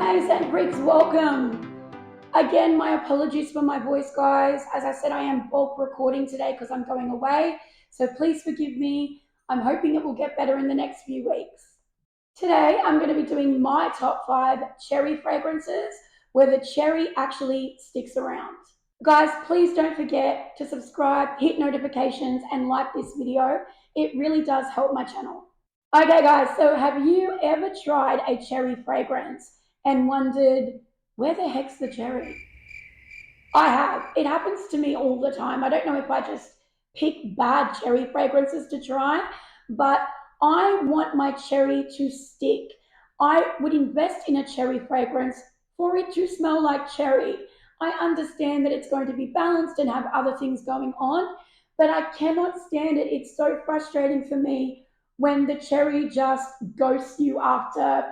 Hey St. Briggs, welcome. Again, my apologies for my voice, guys. As I said, I am bulk recording today because I'm going away, so please forgive me. I'm hoping it will get better in the next few weeks. Today, I'm going to be doing my top 5 cherry fragrances where the cherry actually sticks around. Guys, please don't forget to subscribe, hit notifications, and like this video. It really does help my channel. Okay, guys, so have you ever tried a cherry fragrance and wondered, where the heck's the cherry? I have. It happens to me all the time. I don't know if I just pick bad cherry fragrances to try, but I want my cherry to stick. I would invest in a cherry fragrance for it to smell like cherry. I understand that it's going to be balanced and have other things going on, but I cannot stand it. It's so frustrating for me when the cherry just ghosts you after,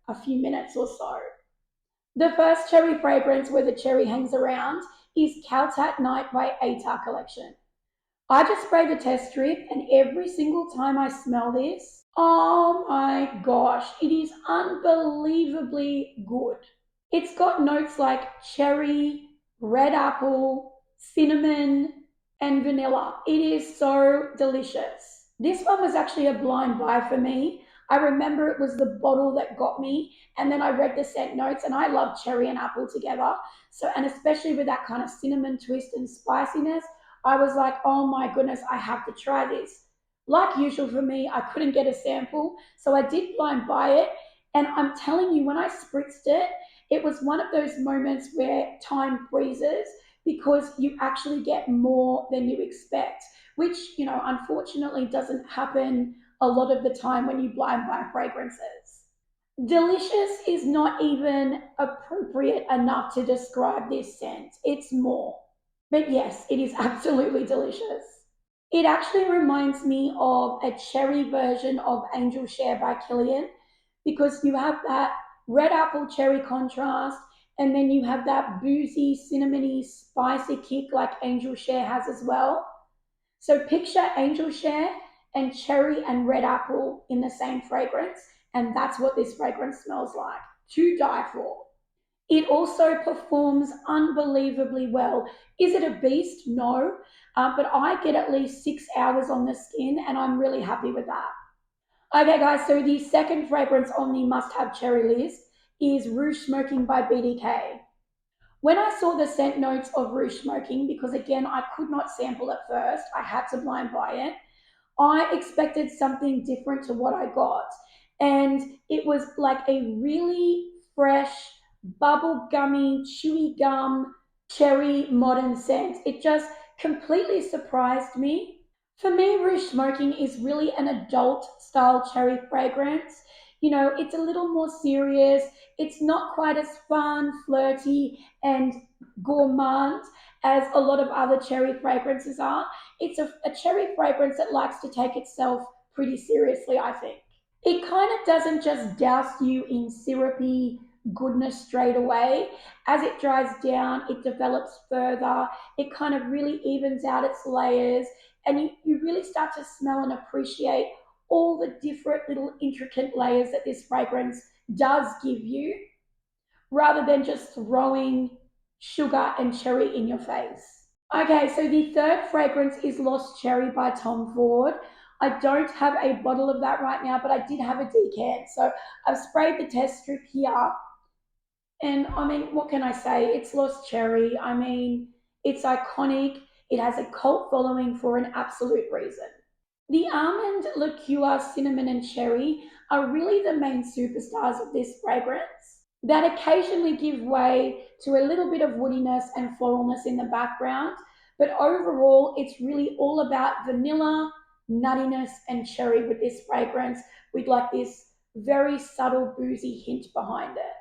a few minutes or so. The first cherry fragrance where the cherry hangs around is Caltat Night by ATAR Collection. I just spray the test strip, and every single time I smell this, oh my gosh, it is unbelievably good. It's got notes like cherry, red apple, cinnamon, and vanilla. It is so delicious. This one was actually a blind buy for me. I remember it was the bottle that got me, and then I read the scent notes, and I love cherry and apple together. So, and especially with that kind of cinnamon twist and spiciness, I was like, oh my goodness, I have to try this. Like usual for me, I couldn't get a sample, so I did blind buy it. And I'm telling you, when I spritzed it, it was one of those moments where time freezes because you actually get more than you expect, which, unfortunately doesn't happen a lot of the time when you blind buy fragrances. Delicious is not even appropriate enough to describe this scent. It's more. But yes, it is absolutely delicious. It actually reminds me of a cherry version of Angel Share by Killian because you have that red apple cherry contrast and then you have that boozy, cinnamony, spicy kick like Angel Share has as well. So picture Angel Share and cherry and red apple in the same fragrance, and that's what this fragrance smells like. To die for. It also performs unbelievably well. Is it a beast? No, but I get at least 6 hours on the skin, and I'm really happy with that. Okay, guys, so the second fragrance on the must-have cherry list is Rue Smoking by BDK. When I saw the scent notes of Rue Smoking, because again, I could not sample at first, I had to blind buy it, I expected something different to what I got. And it was like a really fresh, bubble gummy, chewy gum, cherry modern scent. It just completely surprised me. For me, Rue Smoking is really an adult style cherry fragrance. It's a little more serious. It's not quite as fun, flirty, and gourmand as a lot of other cherry fragrances are. It's a cherry fragrance that likes to take itself pretty seriously, I think. It kind of doesn't just douse you in syrupy goodness straight away. As it dries down, it develops further. It kind of really evens out its layers, and you really start to smell and appreciate all the different little intricate layers that this fragrance does give you, rather than just throwing sugar and cherry in your face. Okay, so the third fragrance is Lost Cherry by Tom Ford. I don't have a bottle of that right now, but I did have a decant. So I've sprayed the test strip here. And I mean, what can I say? It's Lost Cherry. I mean, it's iconic. It has a cult following for an absolute reason. The almond, liqueur, cinnamon, and cherry are really the main superstars of this fragrance that occasionally give way to a little bit of woodiness and floralness in the background. But overall, it's really all about vanilla, nuttiness, and cherry with this fragrance, with like this very subtle boozy hint behind it.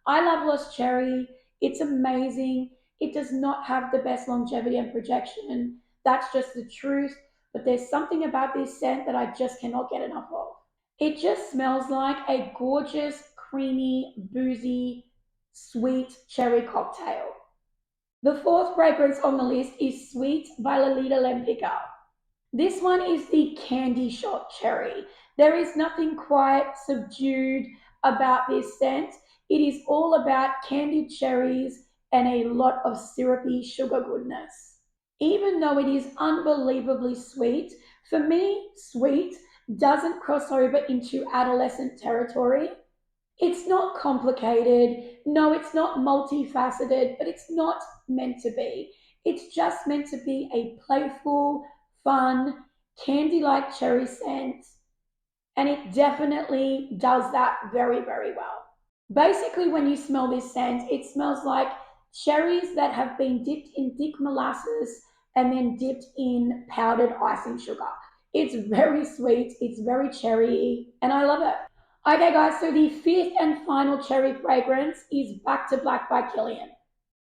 I love Lost Cherry. It's amazing. It does not have the best longevity and projection. That's just the truth. But there's something about this scent that I just cannot get enough of. It just smells like a gorgeous, creamy, boozy, sweet cherry cocktail. The fourth fragrance on the list is Sweet by Lolita Lempicka. This one is the candy shop cherry. There is nothing quite subdued about this scent. It is all about candied cherries and a lot of syrupy sugar goodness. Even though it is unbelievably sweet, for me, sweet doesn't cross over into adolescent territory. It's not complicated. No, it's not multifaceted, but it's not meant to be. It's just meant to be a playful, fun, candy like cherry scent, and it definitely does that very, very well. Basically, when you smell this scent, it smells like cherries that have been dipped in thick molasses and then dipped in powdered icing sugar. It's very sweet, it's very cherry, and I love it. Okay, guys, so the fifth and final cherry fragrance is Back to Black by Killian.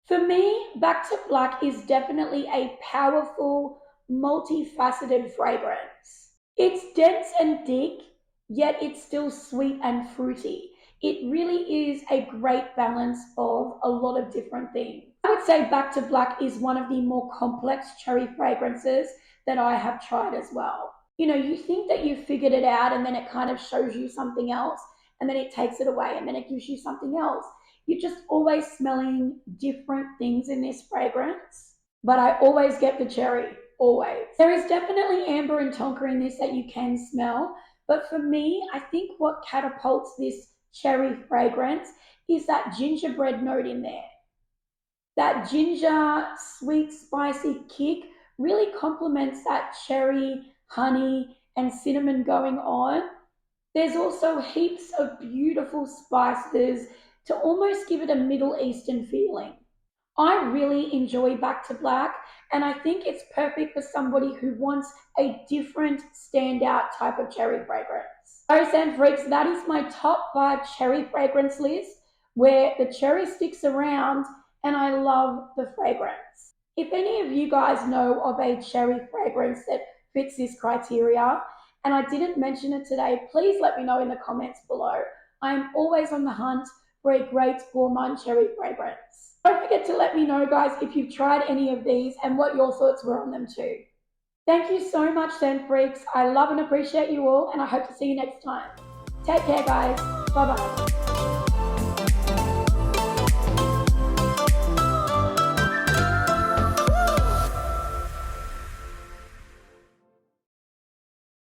For me, Back to Black is definitely a powerful, multifaceted fragrance. It's dense and thick, yet it's still sweet and fruity. It really is a great balance of a lot of different things. I would say Back to Black is one of the more complex cherry fragrances that I have tried as well. You know, you think that you've figured it out and then it kind of shows you something else and then it takes it away and then it gives you something else. You're just always smelling different things in this fragrance, but I always get the cherry, always. There is definitely amber and tonka in this that you can smell, but for me, I think what catapults this cherry fragrance is that gingerbread note in there. That ginger, sweet, spicy kick really complements that cherry, honey, and cinnamon going on. There's also heaps of beautiful spices to almost give it a Middle Eastern feeling. I really enjoy Back to Black, and I think it's perfect for somebody who wants a different standout type of cherry fragrance. So, Scent Freaks, that is my top 5 cherry fragrance list where the cherry sticks around and I love the fragrance. If any of you guys know of a cherry fragrance that fits this criteria, and I didn't mention it today, please let me know in the comments below. I am always on the hunt for a great gourmand cherry fragrance. Don't forget to let me know, guys, if you've tried any of these and what your thoughts were on them too. Thank you so much, Scent Freaks. I love and appreciate you all, and I hope to see you next time. Take care, guys. Bye-bye.